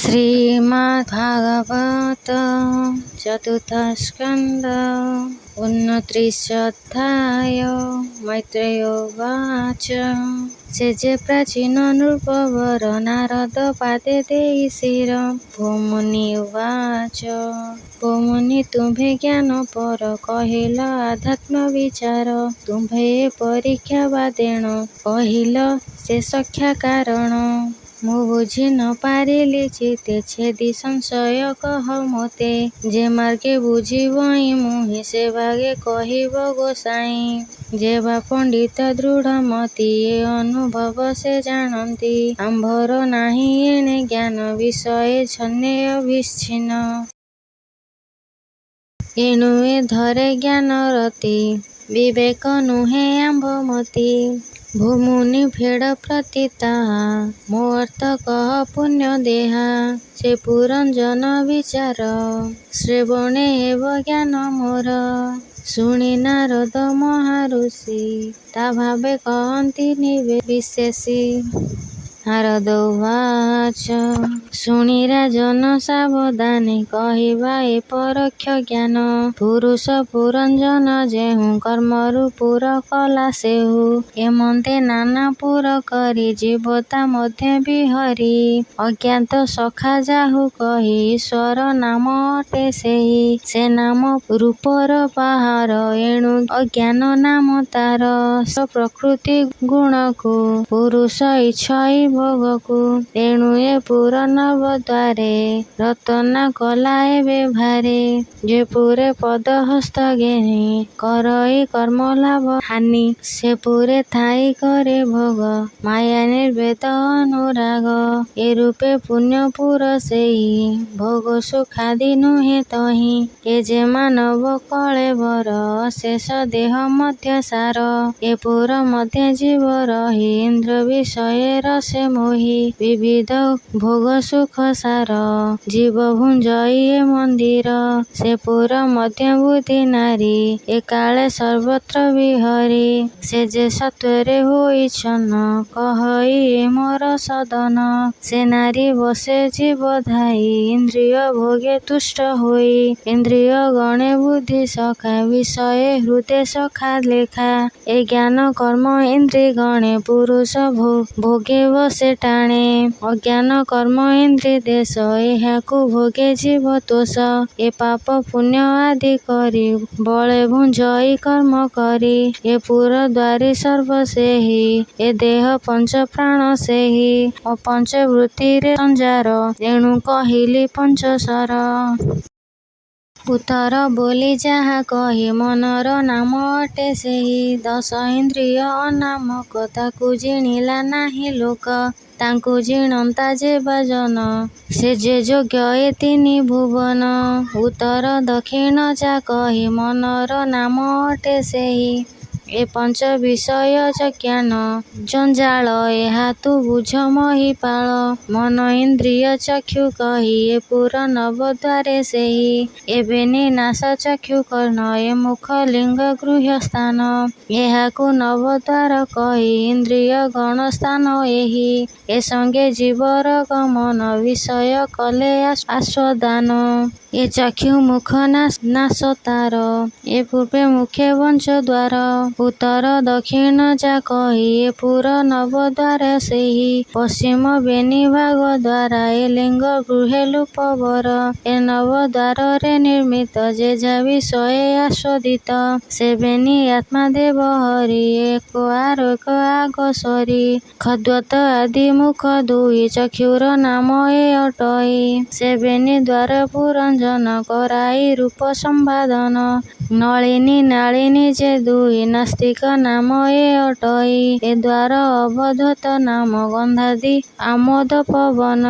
श्रीमद्भागवत चतुर्थस्कन्ध उन्नत्रिंशोऽध्याय मैत्रेय उवाच जे प्राचीन नृपवर नारद पादे देई शिर भूमुनि उवाच भूमुनि तुम्भे ज्ञान पर कहिल आध्यात्म विचार तुम्भे परीक्षा बादेण कहिल से सख्या कारण मु बुझी न पारिली चिते छेदी संशय कह मते जे मार्गे बुझिबई मुहि से भागे कहिब गोसाई जे बा पंडित दृढ़ मति ए अनुभव से जानती आंभर नाही एणे ज्ञान विषय छन्ने अभिच्छिन्न एणु ए धरे ज्ञान रति विवेक नुहे आंभमति भूमुनि फेड़ प्रति ताहा मो अर्थ कह पुण्य देहा से पुरंजन विचार श्रेवणे एव ज्ञान मोर शुणी नारद महाऋषि ता भावे कहती विशेषी नारद उवाच शुणी राजन सावधाने कहिबा ए परोक्ष ज्ञान पुरुष पुरंजन जेहु कर्मरु पुर कला सेहु एमंते नाना पुर करी जीवता मध्य बिहरी अज्ञात सखा जाहु कही ईश्वर नाम अटे सेही से नाम रूपर पाहार एणु अज्ञान नाम तार प्रकृति गुण को पुरुष इच्छई भोगକୁ ତେଣୁ ଏ ପୁର ନବ ଦ୍ୱାରେ ରତନା କଲା ଏବେ ଭାରେ ଯେ ପୁରେ ପଦ ହସ୍ତ ଘେନି କରଇ କର୍ମ ଲାଭ ହାନି ସେ ପୁରେ ଥାଇ करे ଭୋଗ ମାୟା ନିର୍ବେଦ ଅନୁରାଗ ଏ ରୂପେ ପୁଣ୍ୟ ପୁର ସେଇ ଭୋଗ ସୁଖାଦି ନୁହେଁ ତହିଁ ଏ ଯେ ମାନବ କଳେ ବର ଶେଷ ଦେହ ମଧ୍ୟ ସାର ଏ ପୁର ମଧ୍ୟ ଜୀବ ରହି ଇନ୍ଦ୍ର ବିଷୟର से मोहि विविध भोग सुख सार जीव भुंजई ए मंदिर से पुर मध्य बुद्धि नारी ए काले सर्वत्र विहरी से जे सत्वरे होई छन्न कहई ए मोर सदन से नारी बसे जीव धाई इंद्रिय भोगे तुष्ट होई इंद्रिय गणे बुद्धि सखा विषय हृदय सखा लेखा ए ज्ञान कर्म इंद्रिय गणे पुरुष भोगे से टाणे अज्ञान कर्म इंद्रिय देश एहाकु भोगे जीव तोष ए पाप पुण्य आदि करी बळे भुंजई कर्म करी ए पुर द्वारी सर्व सेही ए देह पंच प्राण सेही ओ पंच वृत्ति रे संजार एणु कहिली पंचशर उत्तर बोली जहा कही मनर नाम अटे सेही दश इंद्रिय अनामक ताकु जिणिला नाही लोक तांकु जिणंता जे बाजन से जे योग्य ए तिनि भुवन उत्तर दक्षिण जा कही मनर नाम अटे सेही ए पंच विषय ज्ञान जंजाल एहा तु बुझ महिपाल मन इंद्रिय चक्षु कही ए पुर नव द्वारे सेही एबेनि नाश चक्षु कर्ण ए मुख लिंग गृह स्थान एहाकु नव द्वार कही इंद्रिय गण स्थान एही ए संगे जीवर गमन विषय कले आस्वादान ए चक्षु मुख नाश तार ए पूर्वे मुखे वंश द्वार उत्तर दक्षिण जा कही ए पुर नव द्वार सेही पश्चिम बेनि भाग द्वारा ए लिंग गृहे लूपवर ए नव द्वार रे निर्मित जे जा विषय आस्वादित से बेनि आत्मा देव हरि एक आरोक आगसरी खद्वत आदि मुख दुई चक्षुर नाम ए अटई से बेनि द्वार पुरंजन कराई रूप संवादन नलिनी नालिनी जे दुई नास्तिक नाम ए अटई ए द्वार अवधत नाम गंधादि आमोद पवन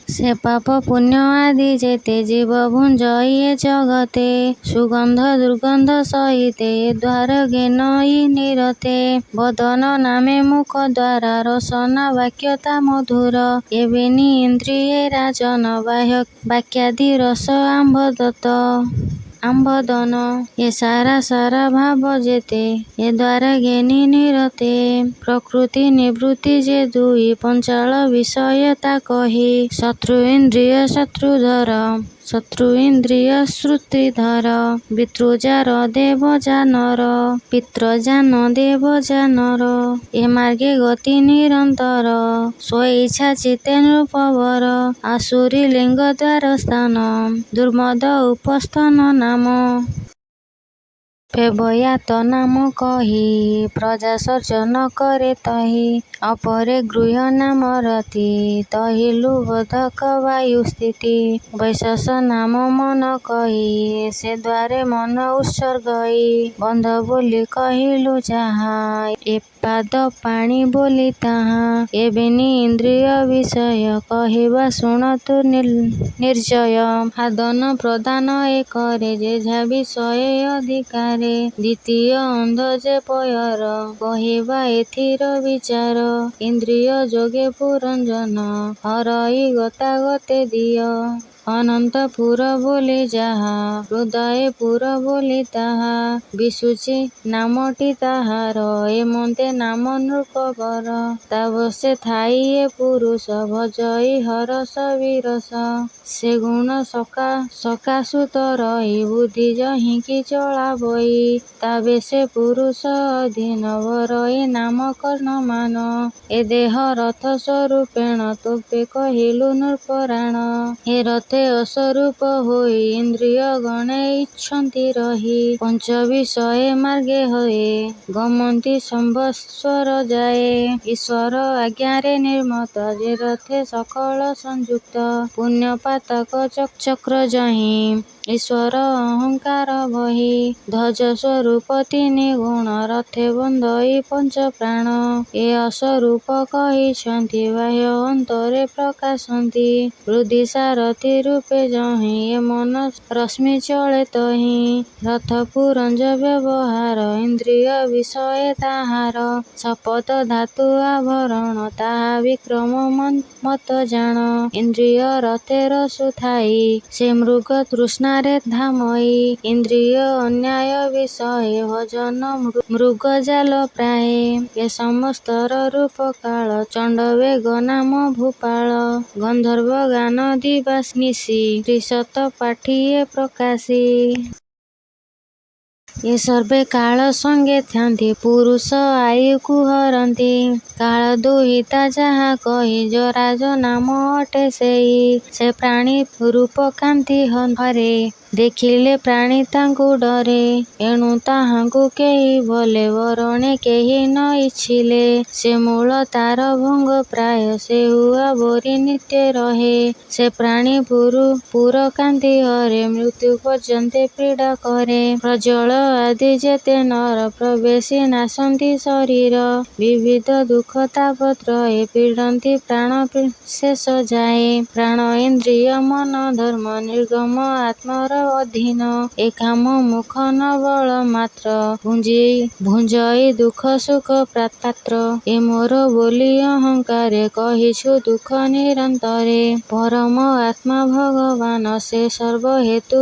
से पाप पुण्य आदि जेते जीव भुंजई ए जगते सुगंध दुर्गंध सहिते ए द्वार ज्ञानई निरते बदन नामे मुख द्वारा रसना वाक्यता मधुर एबेनि इंद्रिय राजन बाह्य वाक्यादि रस आंभदत्त ଆମ୍ବଦନ। ଏ ସାରା ସାରା ଭାବ ଯେତେ ଏ ଦ୍ୱାରା ଜ୍ଞାନୀ ନିରତେ। ପ୍ରକୃତି ନିବୃତ୍ତି ଯେ ଦୁଇ ପଞ୍ଚାଳ ବିଷୟ ତା କହି। ଶତ୍ରୁ ଇନ୍ଦ୍ରିୟ ଶତ୍ରୁଧର ଶତ୍ରୁ ଇନ୍ଦ୍ରିୟ ଶ୍ରୁତିଧର। ପିତୃଯାର ଦେବଯାନର ପିତ୍ରଯାନ ଦେବଯାନର। ଏ ମାର୍ଗେ ଗତି ନିରନ୍ତର ସ୍ୱଇଚ୍ଛା ଚିତ୍ତେ ନୃପବର। ଆସୁରୀ ଲିଙ୍ଗ ଦ୍ୱାର ସ୍ଥାନ ଦୁର୍ମଦ ଉପସ୍ଥନ ନାମ। ପେବୟାତ ନାମ କହି ପ୍ରଜା ସର୍ଜନ କରେ ତହି। ଅପରେ ଗୃହ୍ୟ ନାମ ରତି ତହି ଲୁବ୍ଧକ ବାୟୁ ସ୍ଥିତି। ବୈଶସ ନାମ ମନ କହି ସେ ଦ୍ୱାରେ ମନ ଉତ୍ସର୍ଗଇ। ବନ୍ଧ ବୋଲି କହିଲୁ ଯାହା ଏ ପାଦ ପାଣି ବୋଲି ତାହା। ଏବେନି ଇନ୍ଦ୍ରିୟ ବିଷୟ କହିବା ଶୁଣନ୍ତୁ ନିର୍ଜୟ। ଆଦାନ ପ୍ରଦାନ ଏକରେ ଯେଝା ବିଷୟ ଅଧିକାରେ। ଦ୍ୱିତୀୟ ଅନ୍ଧ ଯେ ପୟର କହିବା ଏଥିର ବିଚାର। ଇନ୍ଦ୍ରିୟ ଯୋଗେ ପୁରଞ୍ଜନ ହରଇ ଗତାଗତେ ଦିଅ। ଅନନ୍ତପୁର ବୋଲି ଯାହା ହୃଦୟେ ପୁର ବୋଲି ତାହା। ବିଶୁଚି ନାମଟି ତାହାର ଏମନ୍ତେ ନାମ ନୃପବର। ତା ବଶେ ଥାଇ ଏ ପୁରୁଷ ଭଜଇ ହରଷ ବିରସ। ସେ ଗୁଣ ସକାଶୁ ତରଇ ବୁଦ୍ଧି ଯହିଁକି ଚଳାବଇ। ତା ବେଶେ ପୁରୁଷ ଅଧୀନ ବରଇ ନାମ କର୍ଣ୍ଣ ମାନ। ଏ ଦେହ ରଥ ସ୍ୱରୂପେଣ ତୋପେ କହିଲୁ ନୃପରାଣ। ଏ ରଥେ ଅସ୍ୱରୂପ ହୋଇ ଇନ୍ଦ୍ରିୟ ଗଣେ ଇଚ୍ଛନ୍ତି ରହି। ପଞ୍ଚ ବିଷୟ ମାର୍ଗେ ହଏ ଗମନ୍ତି ସମ୍ବତ୍ସର ଯାଏ। ଈଶ୍ୱର ଆଜ୍ଞାରେ ନିର୍ମତ ଯେ ରଥେ ସକଳ ସଂଯୁକ୍ତ। ପୁଣ୍ୟ ପାତକ ଚକ୍ର ଯହିଁ ଈଶ୍ୱର ଅହଙ୍କାର ବହି। ଧ୍ୱଜ ସ୍ୱରୂପ ତିନି ଗୁଣ ରଥେ ବନ୍ଧଇ ପଞ୍ଚ ପ୍ରାଣ। ଏ ଅସ୍ୱରୂପ କହିଛନ୍ତି ବାହ୍ୟ ଅନ୍ତରେ ପ୍ରକାଶନ୍ତି। ବୁଦ୍ଧି ସାରଥି ରୂପେ ଯହିଁ ଏ ମନ ରଶ୍ମି ଚଳେ ତହିଁ। ରଥ ପୁରଞ୍ଜ ବ୍ୟବହାର ଇନ୍ଦ୍ରିୟ ବିଷୟ ତାହାର। ଶପଥ ଧାତୁ ଆଭରଣ ତାହା ବିକ୍ରମ ମତ ଜାଣ। ଇନ୍ଦ୍ରିୟ ରଥେ ରସୁ ଥାଇ ସେ ମୃଗ ତୃଷ୍ଣାରେ ଧାମଇ। ଇନ୍ଦ୍ରିୟ ଅନ୍ୟାୟ ବିଷୟ ଭଜନ ମୃଗ ଜାଲ ପ୍ରାୟେ। ଏ ସମସ୍ତର ରୂପ କାଳ ଚଣ୍ଡ ବେଗ ନାମ ଭୂପାଳ। ଗନ୍ଧର୍ବ ଗାନ ଦିବା ନିଶି ତ୍ରିଶତ ପାଠିଏ ପ୍ରକାଶୀ। ଏ ସର୍ବେ କାଳ ସଙ୍ଗେ ଥାନ୍ତି ପୁରୁଷ ଆୟୁକୁ ହରନ୍ତି। କାଳ ଦୁହିତା ଯାହା କହି ଯରାଜ ନାମ ଅଟେ ସେଇ। ସେ ପ୍ରାଣୀ ରୂପ କାନ୍ତି ହରେ ଦେଖିଲେ ପ୍ରାଣୀ ତାଙ୍କୁ ଡରେ। ଏଣୁ ତାହାଙ୍କୁ କେହି ବଲେ ବରଣେ କେହି ନ ଇଚ୍ଛିଲେ। ସେ ମୂଳ ତାର ଭଙ୍ଗ ପ୍ରାୟ ସେ ହୁଆ ବୋରି ନିତ୍ୟ ରହେ। ସେ ପ୍ରାଣୀ ପୁର କାନ୍ତି ହରେ ମୃତ୍ୟୁ ପର୍ଯ୍ୟନ୍ତେ ପୀଡ଼ା କରେ। ପ୍ରଜଳ ଆଦି ଯେତେ ନର ପ୍ରବେଶୀ ନାଶନ୍ତି ଶରୀର। ବିବିଧ ଦୁଃଖ ତାପତ୍ରୟେ ପୀଡ଼ନ୍ତି ପ୍ରାଣ ଶେଷ ଯାଏ। ପ୍ରାଣ ଇନ୍ଦ୍ରିୟ ମନ ଧର୍ମ ନିର୍ଗମ ଆତ୍ମର ଅଧୀନ। ଏ କାମ ମୁଖ ନ ବଳ ମାତ୍ର ଭୁଞ୍ଜଇ ଦୁଃଖ ସୁଖ ପାତ୍ର। ଏ ମୋର ବୋଲି ଅହଙ୍କାରେ କହିଛୁ ଦୁଃଖ ନିରନ୍ତରେ। ପରମ ଆତ୍ମା ଭଗବାନ ସେ ସର୍ବ ହେତୁ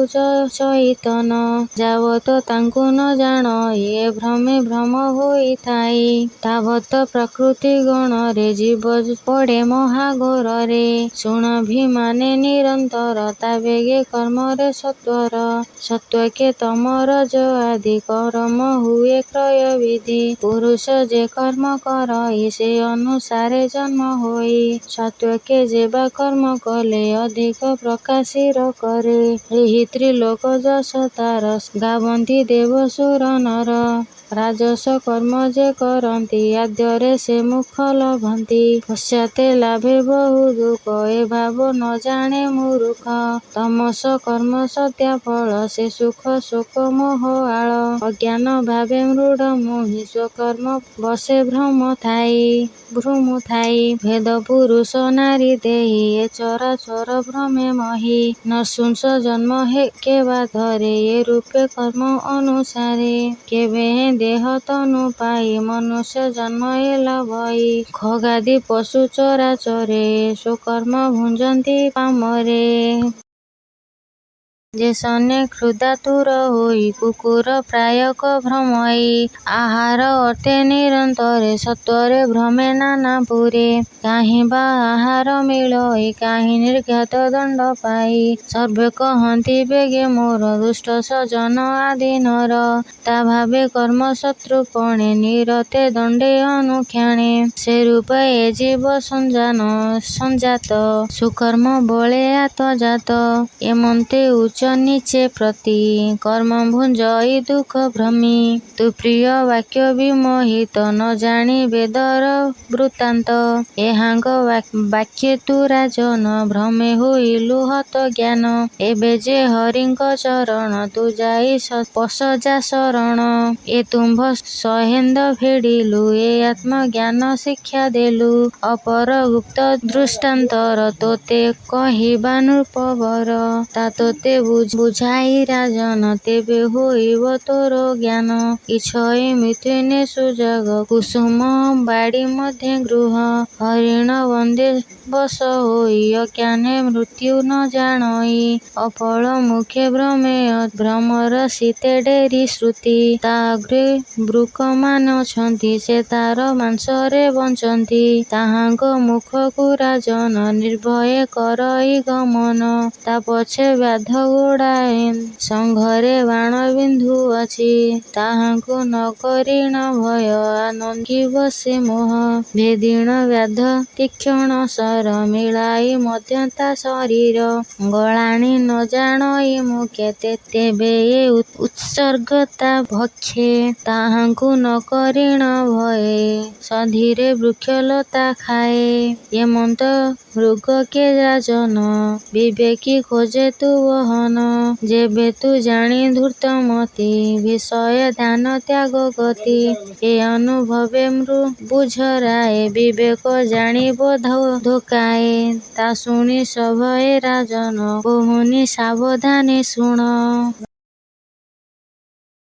ଚଇତନ। ଯାବତ ତାଙ୍କୁ ନ ଜାଣ ଏ ଭ୍ରମେ ଭ୍ରମ ହୋଇଥାଇ। ତାବତ ପ୍ରକୃତି ଗଣରେ ଜୀବ ପଡ଼େ ମହାଘୋରରେ। ଶୁଣାଭିମାନେ ନିରନ୍ତର ତା ବେଗେ କର୍ମରେ ସତ୍ୱର। ସତ୍ୱକେ ତମ ରଜ ଆଦି କରମ ହୁଏ କ୍ରୟ ବିଧି। ପୁରୁଷ ଯେ କର୍ମ କରଇ ସେ ଅନୁସାରେ ଜନ୍ମ ହୋଇ। ସତ୍ୱକେ ଯେ ବା କର୍ମ କଲେ ଅଧିକ ପ୍ରକାଶିର କରେ। ଏହି ତ୍ରିଲୋକ ଯଶ ତାର ଗାବନ୍ତି ଦେବ ସୁର ନର। ରାଜସ କର୍ମ ଯେ କରନ୍ତି ଆଦ୍ୟରେ ସେ ମୁଖ ଲଭନ୍ତି। ପଶ୍ଚାତେ ଲାଭେ ବହୁ ଦୁଃଖ ଏ ଭାବ ନ ଜାଣେ ମୂରୁଖ। ତମସ କର୍ମ ସଦ୍ୟ ଫଳ ସେ ସୁଖ ଶୋକ ମୋହ ଆଳ। ଅଜ୍ଞାନ ଭାବେ ମୃଡ଼ ମୋହି ସ୍ୱକର୍ମ ବଶେ ଭ୍ରମୁ ଥାଇ। ଭେଦ ପୁରୁଷ ନାରୀ ଦେହି ଏ ଚରାଚର ଭ୍ରମେ ମହି। ନୃଶଂସ ଜନ୍ମ କେବା ଧରେ ଏ ରୂପେ କର୍ମ ଅନୁସାରେ। କେବେ ଦେହ ତନୁ ପାଇ ମନୁଷ୍ୟ ଜନ୍ମ ହେଲା ଭଇ। ଖଗାଦି ପଶୁ ଚରାଚରେ ସ୍ୱକର୍ମ ଭୁଞ୍ଜନ୍ତି ପାମରେ। ଯେ ଶନେ କ୍ଷୁଧାତୁର ହୋଇ କୁକୁର ପ୍ରାୟକ ଭ୍ରମଇ ଆହାର ଅର୍ଥେ ନିରନ୍ତରେ ସତ୍ୱରେ ଭ୍ରମେ ନାନା ପୁରେ କାହିଁ ବା ଆହାର ମିଳଇ କାହିଁ ନିର୍ଘାତ ଦଣ୍ଡ ପାଇ ସର୍ବେ କହନ୍ତି ବେଗେ ମୋର ଦୁଷ୍ଟ ସଜନ ଆଦି ନର ତା ଭାବେ କର୍ମ ଶତ୍ରୁ ପଣେ ନିରତେ ଦଣ୍ଡେ ଅନୁକ୍ଷଣେ ସେ ରୂପ ଏ ଜୀବ ସଂଜାତ ସୁକର୍ମ ବଳେ ଆତଜାତ ଏମନ୍ତେ ଉଚ୍ଚ ନିଚେ ପ୍ରତି କର୍ମ ଭୁଞ୍ଜଇ ଦୁଃଖ ଭ୍ରମି ତୁ ପ୍ରିୟ ବାକ୍ୟ ବିମୋହିତ ନ ଜାଣି ବେଦର ବୃତ୍ତାନ୍ତ ଏହାଙ୍କ ବାକ୍ୟେ ତୁ ରାଜନ ଭ୍ରମେ ହୋଇଲୁ ହତ ଜ୍ଞାନ ଏବେ ଯେ ହରିଙ୍କ ଚରଣ ତୁ ଯାଇ ପଶଯା ଶରଣ ଏ ତୁମ୍ଭ ସହେନ୍ଦ ଫେଡ଼ିଲୁ ଏ ଆତ୍ମଜ୍ଞାନ ଶିକ୍ଷା ଦେଲୁ ଅପର ଗୁପ୍ତ ଦୃଷ୍ଟାନ୍ତର ତୋତେ କହିବା ନୃପବର ତା ତୋତେ ବୁଝାଇ ରାଜନ ତେବେ ହୋଇବ ତୋର ଜ୍ଞାନ ଇଛଇ ମିଥୁନେ ସୁଯାଗ କୁସୁମ ବାଡ଼ି ମଧ୍ୟ ଗୃହ ହରିଣ ବନ୍ଦେ ବଶ ହୋଇ ଅଜ୍ଞାନେ ମୃତ୍ୟୁ ନ ଜାଣଇ ଅଫଳ ମୁଖେ ଭ୍ରମେୟ ଭ୍ରମର ଶୀତେ ଡେରି ଶ୍ରୁତି ତା ଅଗ୍ରେ ବୃକମାନ ଅଛନ୍ତି ସେ ତାର ମାଂସରେ ବଞ୍ଚନ୍ତି ତାହାଙ୍କ ମୁଖକୁ ରାଜନ ନିର୍ଭୟେ କରଇ ଗମନ ତା ପଛେ ବ୍ୟାଧ ଗୋଡ଼ାଏ ସଂଘରେ ବାଣ ବିନ୍ଧୁ ଅଛି ତାହାଙ୍କୁ ନ କରିଣ ଭୟ ଆନଙ୍ଗିବ ସେ ମୋହ ଭେଦିଣ ବ୍ୟାଧ ତୀକ୍ଷଣ ଶର ମିଳାଇ ମଧ୍ୟ ତା ଶରୀର ଗଳାଣି ନ ଜାଣଇ ମୁଖେ ତେବେ ଏ ଉତ୍ସର୍ଗ ତା ଭକ୍ଷେ ତାହାଙ୍କୁ ନ କରିଣ ଭୟେ ସଧୀରେ ବୃକ୍ଷଲତା ଖାଏ ଏମନ୍ତ ମୃଗ କେ ରାଜନ ବିବେକୀ ଖୋଜେ ତୁ ବହନ ଯେବେ ତୁ ଜାଣି ଧୂର୍ତ୍ତମତି ବିଷୟ ଧ୍ୟାନ ତ୍ୟାଗ ଗତି ଏ ଅନୁଭବେ ବୁଝରାଏ ବିବେକ ଜାଣିବ ଧୋକାଏ ତା ଶୁଣି ସଭଏ ରାଜନ କହୁନି ସାବଧାନେ ଶୁଣ।